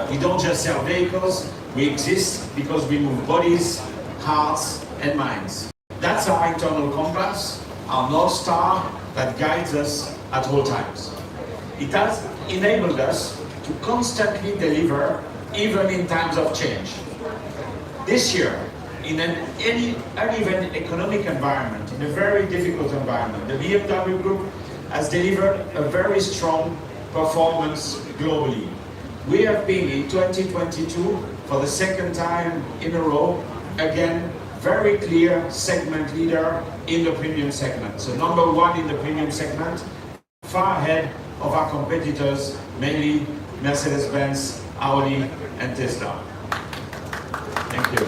We don't just sell vehicles, we exist because we move bodies, hearts and minds. That's our internal compass, our North Star that guides us at all times. It has enabled us to constantly deliver even in times of change. This year, in an uneven economic environment, in a very difficult environment, the BMW Group has delivered a very strong performance globally. We have been in 2022 for the second time in a row, again, very clear segment leader in the premium segment. So number one in the premium segment, far ahead of our competitors, mainly Mercedes-Benz, Audi and Tesla. Thank you.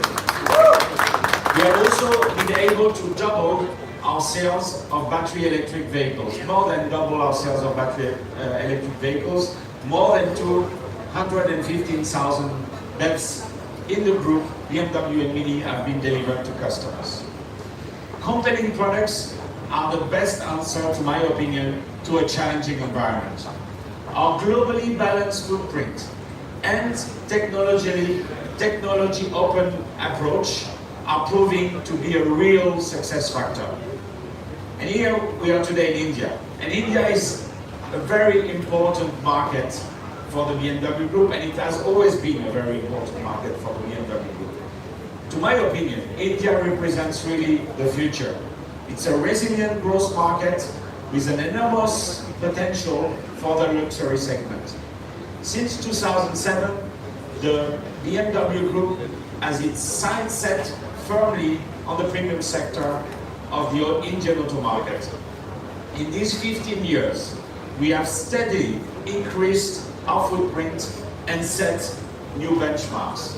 We have also been able to double our sales of battery electric vehicles, more than double our sales of battery electric vehicles, more than 215,000 BEVs in the group, BMW and Mini have been delivered to customers. Compelling products are the best answer, to my opinion, to a challenging environment. Our globally balanced footprint and technology open approach are proving to be a real success factor. And here we are today in India. And India is a very important market for the BMW Group, and it has always been a very important market for the BMW Group. To my opinion, India represents really the future. It's a resilient growth market with an enormous potential for the luxury segment. Since 2007, the BMW Group has its sights set firmly on the premium sector of the Indian auto market. In these 15 years, we have steadily increased our footprint and set new benchmarks.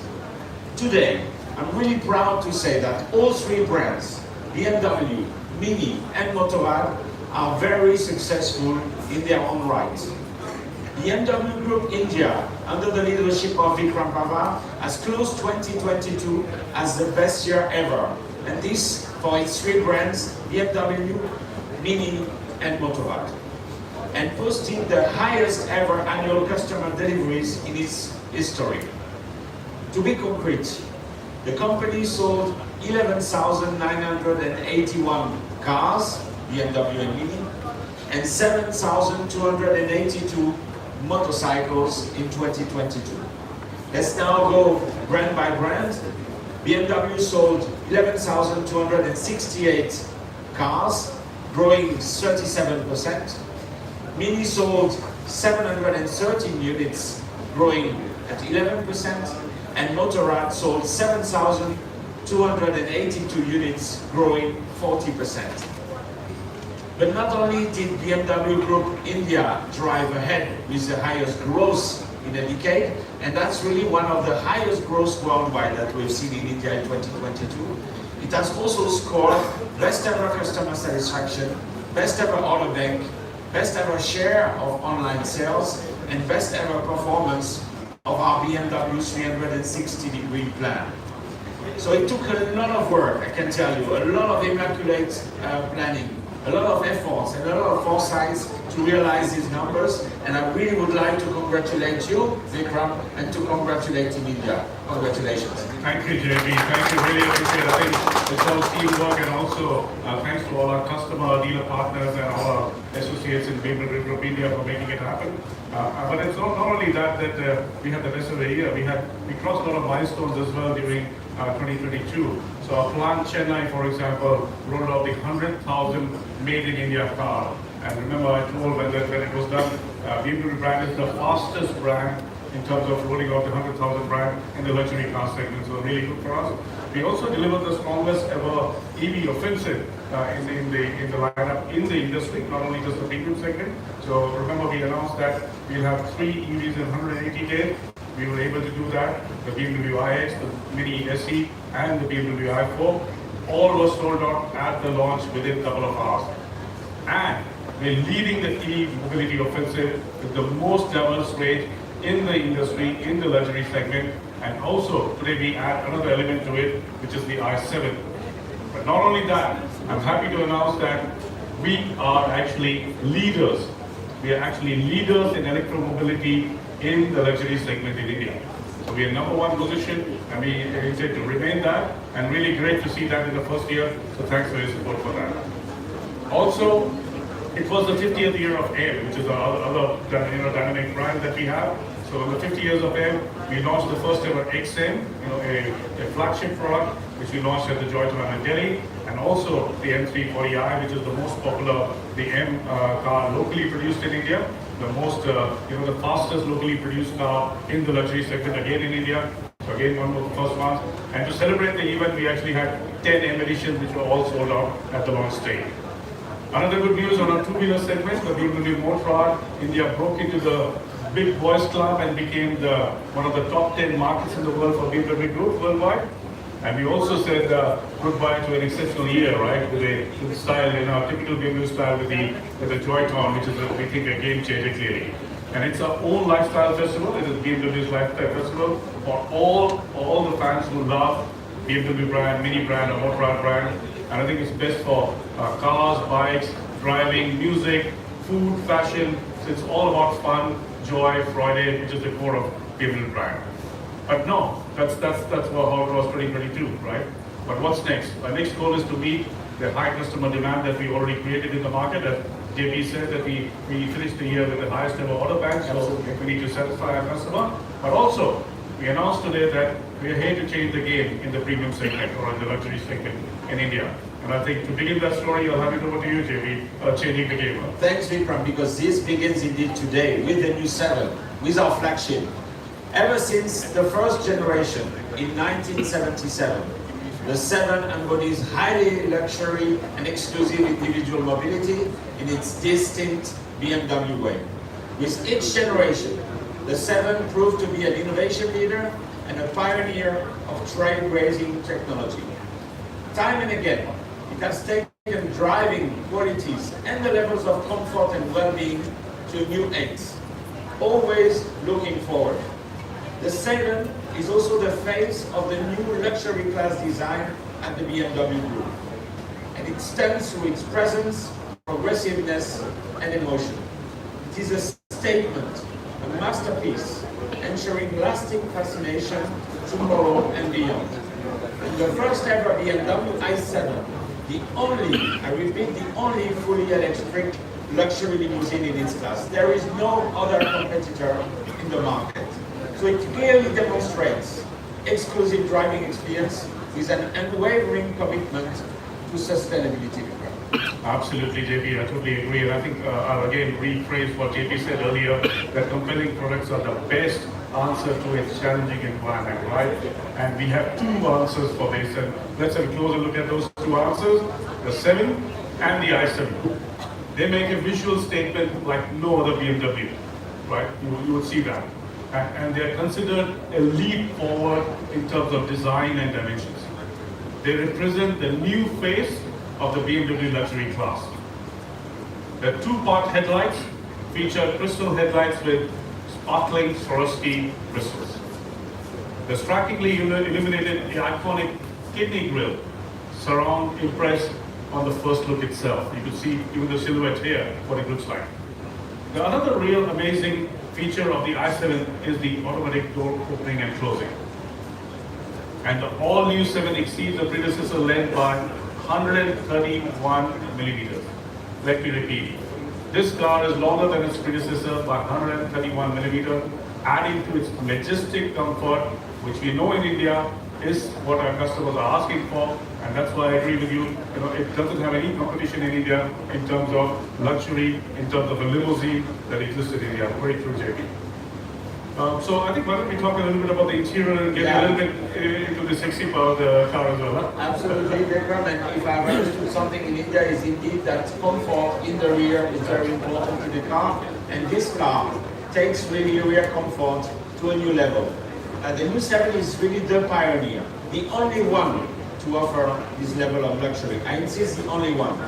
Today, I'm really proud to say that all three brands, BMW, Mini and Motorrad, are very successful in their own right. BMW Group India, under the leadership of Vikram Pava, has closed 2022 as the best year ever. And this for its three brands, BMW, Mini and Motorrad. And posting the highest ever annual customer deliveries in its history. To be concrete, the company sold 11,981 cars, BMW and Mini, and 7,282 motorcycles in 2022. Let's now go brand by brand. BMW sold 11,268 cars, growing 37%. Mini sold 713 units, growing at 11%. And Motorrad sold 7,282 units, growing 40%. But not only did BMW Group India drive ahead with the highest growth in a decade, and that's really one of the highest growth worldwide that we've seen in India in 2022. It has also scored best ever customer satisfaction, best ever order bank, best ever share of online sales, and best ever performance of our BMW 360-degree plan. So it took a lot of work, I can tell you, a lot of immaculate planning, a lot of efforts and a lot of foresights to realize these numbers, and I really would like to congratulate you, Vikram, and to congratulate Team India. Congratulations. Thank you, JB. Thank you. Really appreciate it. I think it's all teamwork, and also thanks to all our customer, dealer partners, and all our associates in BMW Group India for making it happen. But it's not only that we had the best of the year. We crossed a lot of milestones as well during 2022. So our plant Chennai, for example, rolled out the 100,000 Made in India car. And remember, I told when it was done, BMW brand is the fastest brand in terms of rolling out the 100,000 brand in the luxury car segment. So really good for us. We also delivered the strongest ever EV offensive in the lineup in the industry, not only just the premium segment. So remember, we announced that we'll have 3 EVs in 180 days. We were able to do that. The BMW iX, the Mini SE, and the BMW i4, all were sold out at the launch within a couple of hours. And we're leading the e-mobility offensive with the most diverse range in the industry, in the luxury segment. And also, today we add another element to it, which is the i7. But not only that, I'm happy to announce that we are actually leaders. We are actually leaders in electromobility in the luxury segment in India. So we are number one position, and we intend to remain that, and really great to see that in the first year. So thanks for your support for that. Also, it was the 50th year of AIM, which is our other dynamic brand that we have. So in the 50 years of AIM, we launched the first ever XM, a flagship product, which we launched at the JoyTown in Delhi, and also the M340i, which is the most popular, the M car locally produced in India, the most, the fastest locally produced car in the luxury segment again in India. So again, one of the first ones. And to celebrate the event, we actually had 10 M editions, which were all sold out at the launch stage. Another good news on our two-wheeler segment, the BMW Motorrad, India broke into the big boys club and became one of the top 10 markets in the world for BMW Group worldwide. And we also said goodbye to an exceptional year, right? With a style, typical BMW style with the JoyTown, which is, we think, a game changer clearly. And it's our own lifestyle festival. It is BMW's lifestyle festival for all the fans who love BMW brand, Mini brand, or Motorrad brand. And I think it's best for cars, bikes, driving, music, food, fashion. So it's all about fun, joy, Friday, which is the core of BMW brand. But no, that's how it was 2022, right? But what's next? Our next goal is to meet the high customer demand that we already created in the market. As JP said, that we finished the year with the highest ever order bank, so we need to satisfy our customer. But also, we announced today that we are here to change the game in the premium segment or in the luxury segment in India. And I think to begin that story, I'll hand it over to you, JP, changing the game. Thanks, Vikram, because this begins indeed today with the new 7, with our flagship. Ever since the first generation in 1977, the 7 embodies highly luxury and exclusive individual mobility in its distinct BMW way. With each generation, the 7 proved to be an innovation leader and a pioneer of trailblazing technology. Time and again, it has taken driving qualities and the levels of comfort and well-being to new heights, always looking forward. The 7 is also the face of the new luxury class design at the BMW Group. And it stands through its presence, progressiveness, and emotion. It is a statement, a masterpiece, ensuring lasting fascination tomorrow and beyond. And the first ever BMW i7, the only, I repeat, the only fully electric luxury limousine in its class. There is no other competitor in the market. So it clearly demonstrates exclusive driving experience with an unwavering commitment to sustainability. Absolutely, JP, I totally agree. And I think I'll again rephrase what JP said earlier, that compelling products are the best answer to its challenging environment, right? And we have 2 answers for this, and let's have a closer look at those 2 answers, the 7 and the i7. They make a visual statement like no other BMW, right? You would see that. And they are considered a leap forward in terms of design and dimensions. They represent the new face of the BMW luxury class. The 2-part headlights feature crystal headlights with sparkling Swarovski crystals. The strikingly illuminated iconic kidney grille surround impress on the first look itself. You can see even the silhouette here, what it looks like. The another real amazing feature of the i7 is the automatic door opening and closing. And the all-new 7 exceeds the predecessor length by 131 millimeters. Let me repeat. This car is longer than its predecessor by 131 millimeters, adding to its majestic comfort, which we know in India is what our customers are asking for, and that's why I agree with you. It doesn't have any competition in India in terms of luxury, in terms of a limousine that exists in India. Very true, JP. So I think why don't we talk a little bit about the interior and get a little bit into the sexy part of the car as well. Huh? Absolutely, Vikram. And if I've understood something in India, is indeed that comfort in the rear is very important to the car, and this car takes really rear comfort to a new level. The new 7 is really the pioneer, the only one to offer this level of luxury. I insist, the only one.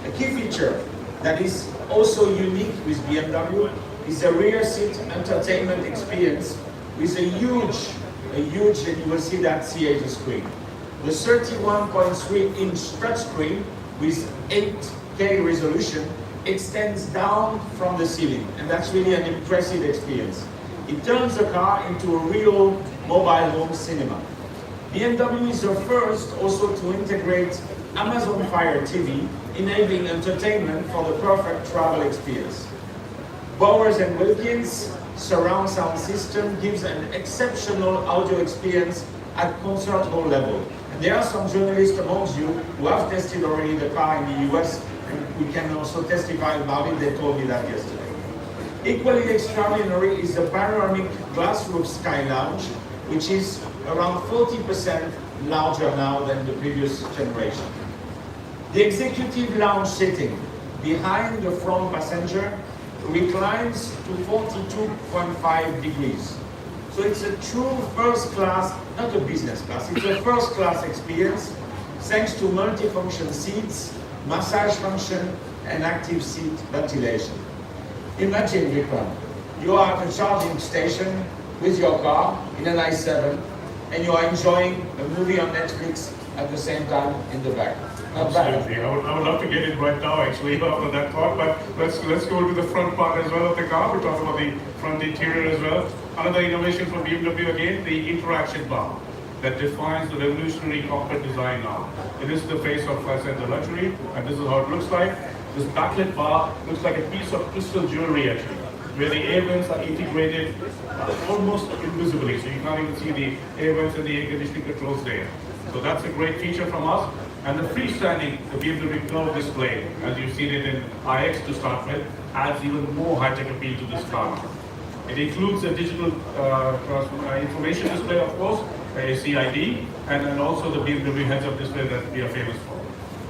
A key feature that is also unique with BMW is a rear seat entertainment experience with a huge, and you will see that CAG screen. The 31.3-inch touchscreen with 8K resolution extends down from the ceiling, and that's really an impressive experience. It turns the car into a real mobile home cinema. BMW is the first also to integrate Amazon Fire TV, enabling entertainment for the perfect travel experience. Bowers & Wilkins surround sound system gives an exceptional audio experience at concert hall level. And there are some journalists amongst you who have tested already the car in the US, and we can also testify about it. They told me that yesterday. Equally extraordinary is the panoramic glass roof Sky Lounge, which is around 40% larger now than the previous generation. The executive lounge seating behind the front passenger reclines to 42.5 degrees. So it's a true first class, not a business class, it's a first class experience thanks to multifunction seats, massage function, and active seat ventilation. Imagine, Vikram, you are at a charging station with your car in an i7 and you are enjoying a movie on Netflix at the same time in the back. Absolutely. I would love to get it right now actually after that thought, but let's go to the front part as well of the car. We'll talk about the front interior as well. Another innovation from BMW again, the interaction bar that defines the revolutionary cockpit design now. It is the face of, I said, the luxury, and this is how it looks like. This backlit bar looks like a piece of crystal jewelry actually, where the air vents are integrated almost invisibly, so you can't even see the air vents and the air conditioning controls there. So that's a great feature from us. And the freestanding, the BMW curve display, as you've seen it in iX to start with, adds even more high-tech appeal to this car. It includes a digital information display, of course, a CID, and then also the BMW heads-up display that we are famous for.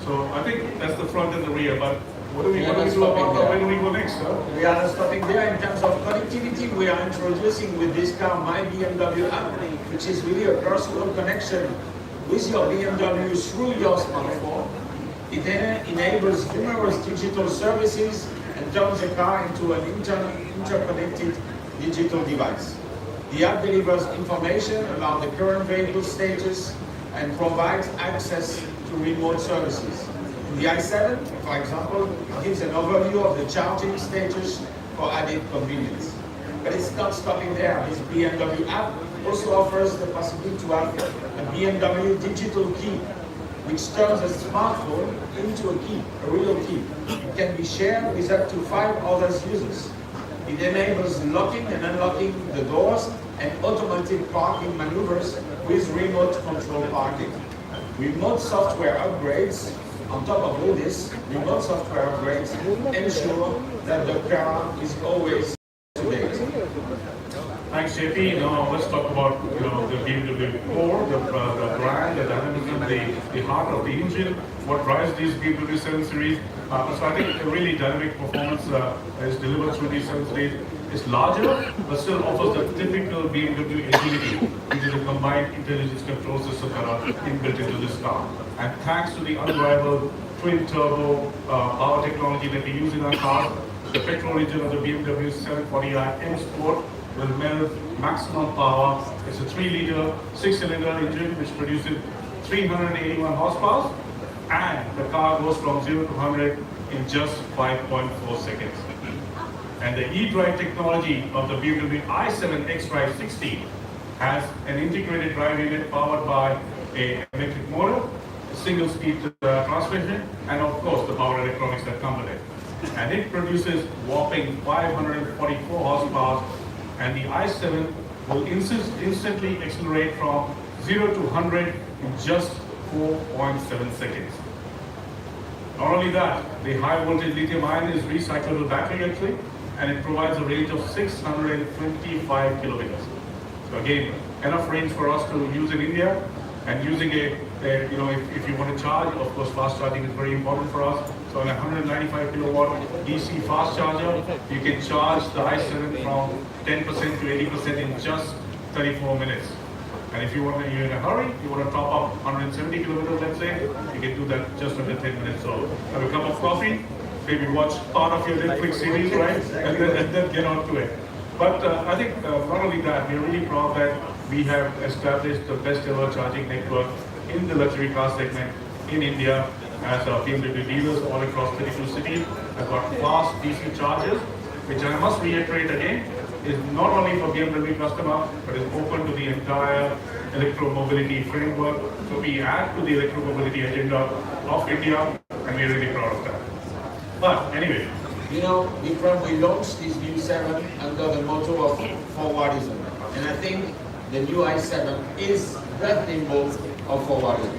So I think that's the front and the rear, but what do we do about where do we go next, sir? We are not stopping there. In terms of connectivity, we are introducing with this car My BMW app, which is really a personal connection with your BMW through your smartphone. It then enables numerous digital services and turns the car into an interconnected digital device. The app delivers information about the current vehicle status and provides access to remote services. In the i7, for example, it gives an overview of the charging status for added convenience. But it's not stopping there. This BMW app also offers the possibility to have a BMW digital key, which turns a smartphone into a key, a real key. It can be shared with up to 5 other users. It enables locking and unlocking the doors and automatic parking maneuvers with remote control parking. Remote software upgrades, on top of all this, remote software upgrades ensure that the car is always up to date. Thanks, JP. Now let's talk about the BMW core, the brand, the dynamism, the heart of the engine, what drives these BMW 7 Series. So I think a really dynamic performance is delivered through these 7 Series. It's larger, but still offers the typical BMW agility, which is a combined intelligence control system that are inbuilt into this car. And thanks to the unrivaled twin-turbo power technology that we use in our cars, the petrol engine of the BMW 740i M Sport will melt maximum power. It's a 3-liter, 6-cylinder engine which produces 381 horsepower, and the car goes from 0 to 100 in just 5.4 seconds. And the e-drive technology of the BMW i7 xDrive 60 has an integrated drive unit powered by an electric motor, a single-speed transmission, and of course the power electronics that come with it. And it produces whopping 544 horsepower, and the i7 will instantly accelerate from 0 to 100 in just 4.7 seconds. Not only that, the high voltage lithium ion is recyclable battery actually, and it provides a range of 625 kilometers. So again, enough range for us to use in India, and using if you want to charge, of course fast charging is very important for us. So on a 195 kilowatt DC fast charger, you can charge the i7 from 10% to 80% in just 34 minutes. And if you're in a hurry, you want to top up 170 kilometers, let's say, you can do that just under 10 minutes. So have a cup of coffee, maybe watch part of your Netflix series, right? And then get on to it. But I think not only that, we're really proud that we have established the best ever charging network in the luxury car segment in India, as our BMW dealers all across 32 cities have got fast DC chargers, which I must reiterate again, is not only for BMW customer, but is open to the entire electromobility framework. So we add to the electromobility agenda of India, and we're really proud of that. But anyway, you know, Vikram, we launched this new 7 under the motto of forwardism. And I think the new i7 is that symbol of forwardism.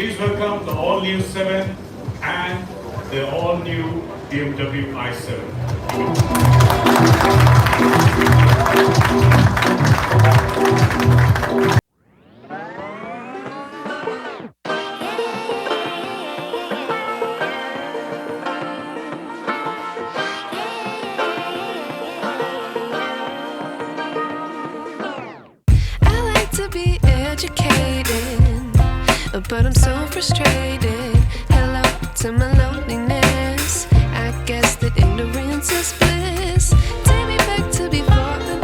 Please welcome the all-new 7 and the all-new BMW i7. I like to be educated, but I'm so frustrated. Hello to my loneliness. I guess that ignorance is bliss. Take me back to before I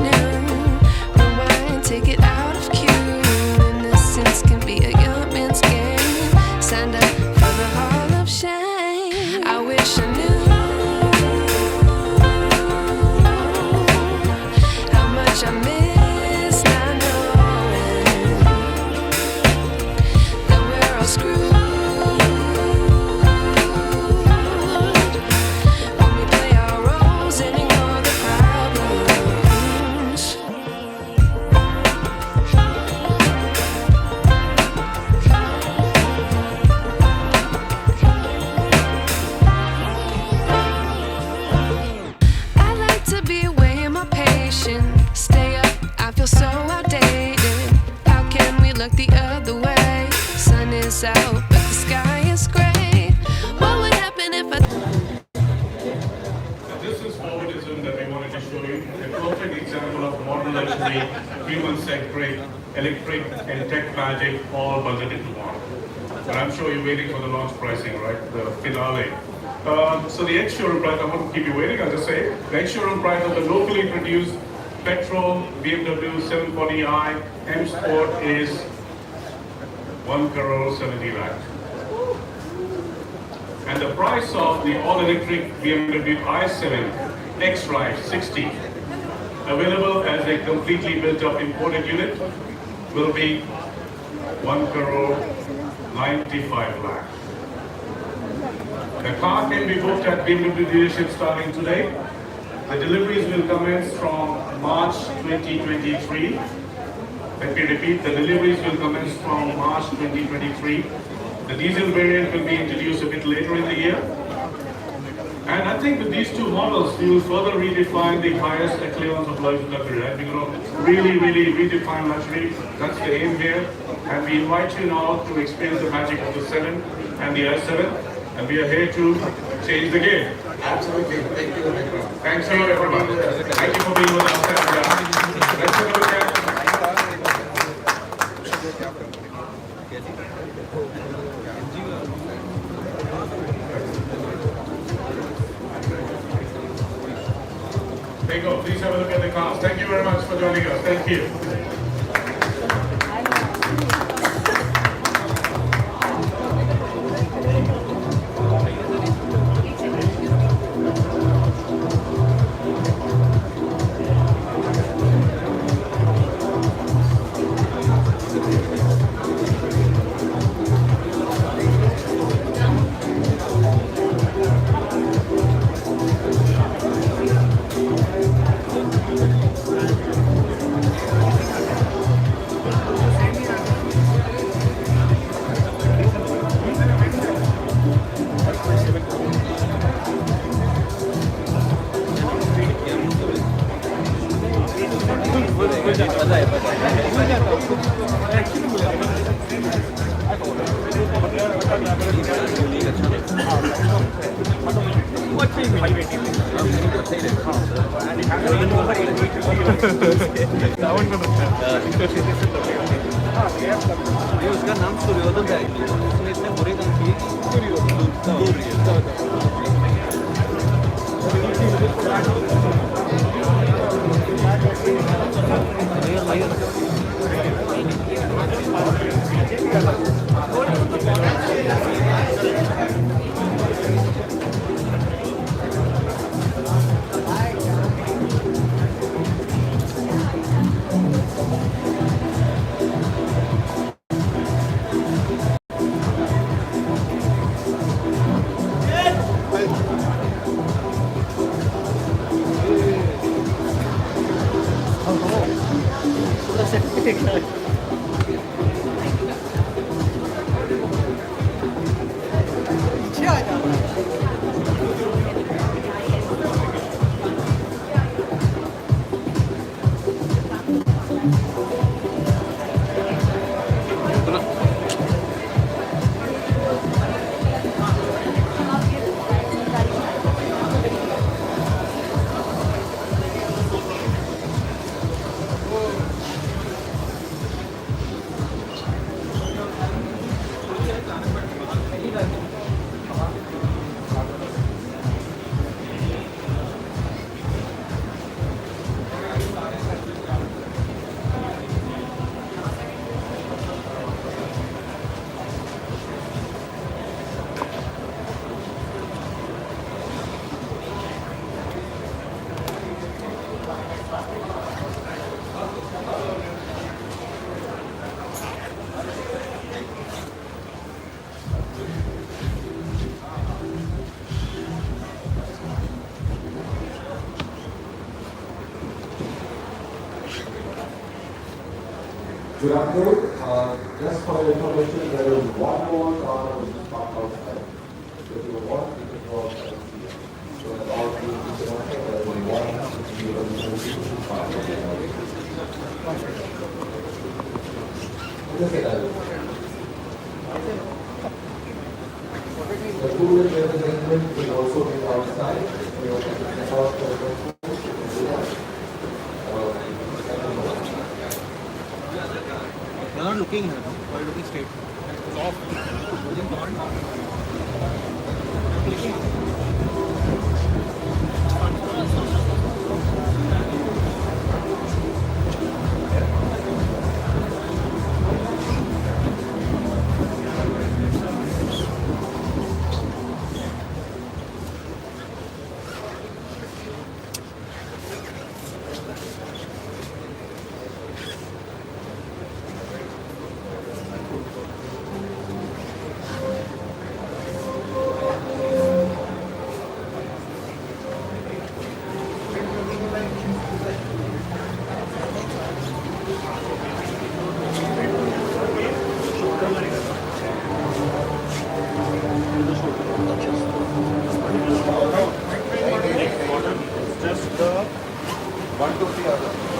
knew. Rewind, take it out of cue. Innocence can be a young man's game. Signed up for the hall of shame. I wish I knew how much I miss not knowing that we're all screwed when we play our roles and ignore the problems. I like to be away in my patience. Stay up, I feel so outdated. How can we look the other way? Sun is out, but the sky is gray. What would happen if I... This is forwardism that we wanted to show you. A perfect example of modern luxury, human-centric, electric and tech magic all bundled into one. but I'm sure you're waiting for the launch pricing, right? The finale. So the ex-showroom price, I won't keep you waiting, I'll just say, the ex-showroom price of the locally produced petrol BMW 740i M Sport is 1 crore 70 lakh. And the price of the all-electric BMW i7 X-Drive 60, available as a completely built-up imported unit, will be 1 crore 95 lakh. The car can be booked at BMW dealership starting today. The deliveries will commence from March 2023. Let me repeat, the deliveries will commence from March 2023. The diesel variant will be introduced a bit later in the year. And I think with these two models, we will further redefine the highest echelons of luxury, right? We're going to really redefine luxury. That's the aim here. And we invite you now to experience the magic of the 7 and the i7. And we are here to change the game. Absolutely. Thank you, everyone. Thanks a lot, everyone. Thank you for being with us. Let's have a look at. There you go. Please have a look at the cars. Thank you very much for joining us. Thank you. ये उसका नाम सूर्योदय है उसमें इतने बुरे काम किए Good afternoon. Just for your information, there is one more car which is parked outside. So if you want, you can go outside and see it. So at all three people outside, there is one which you will park outside. Just say that. The two-wheel representation will also be outside. You can park outside. You're not looking here, no? You're looking straight. It's off. Just the 1 to 3 other.